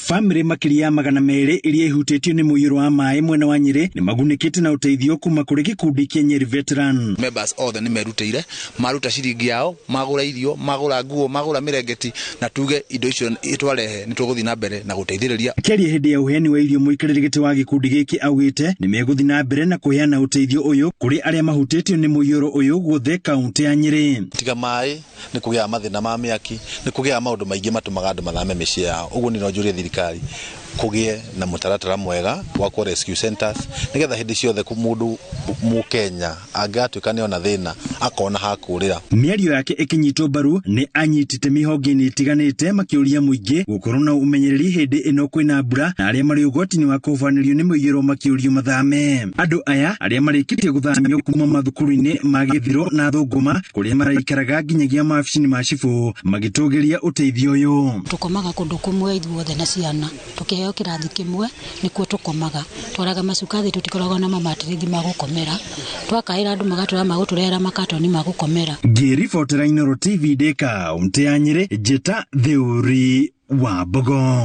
Family makiria magana mere iria ihutĩtio nĩ mũiyũro wa maĩ mwena wa Nyeri nĩ magunĩkĩte na ũteithio kuma kũrĩ gĩkundi kĩa Nyeri Veteran. Members othe nĩ merutĩire, maruta ciringi yao, magũra irio, magũra nguo, magũra mirengeti na tuge indo icio itwarehe nĩ tũgũthiĩ na mbere na gũteithĩrĩria. Kĩaria hĩndĩ ya ũheani wa irio mũikarĩri gĩtĩ wa gĩkundi gĩkĩ augĩte nĩ megũthiĩ na mbere na kũheana ũteithio ũyũ kũrĩ arĩa mahutĩtio nĩ mũiyũro ũyũ guothe kaunti ya Nyeri. Tiga maĩ nĩ kũgĩa mathĩna ma mĩaki, nĩ kũgĩa maũndũ maingĩ matũmaga andũ mathame mĩciĩ yao. Ũguo nĩ njũrie thirikari kũgĩe na mũtaratara mwega wa rescue centers nĩgetha hĩndĩ ciothe mũndũ Mũkenya angĩatuĩka nĩ ona thĩna akona ha kũrĩra. Mĩario yake ĩkĩnyitwo mbaru nĩ anyitĩte mĩhonge-inĩ ĩtiganĩte makĩũria mũingĩ gũkorwo na ũmenyereri hĩndĩ ĩno kwĩna mbura na arĩa marĩ ũgwati-inĩ wa kũhubanĩrio nĩ mũiyũro makĩũrio mathame. Andũ aya arĩa marĩkĩtie gũthamio kuma mathukuru-inĩ ma Gĩthiro na Thũngũma kũrĩa maraikaraga nginyagia mabici-inĩ ma cibũ magĩtũgĩria ũteithio ũyũ. Tũkomaga kũndũ kũmwe ithuothe na ciana tũkĩheo kĩrathi kĩmwe nĩkuo tũkomaga, twaraga macuka thĩ tũtikoragwo na mamatirithi ma gũkomera, twakaĩra andũ magatũra magũtũrehera makatoni ma gũkomera. Ngĩribotera Inooro TV ndĩ kaunti ya Nyeri, njĩta Thĩũri wa Mbogo.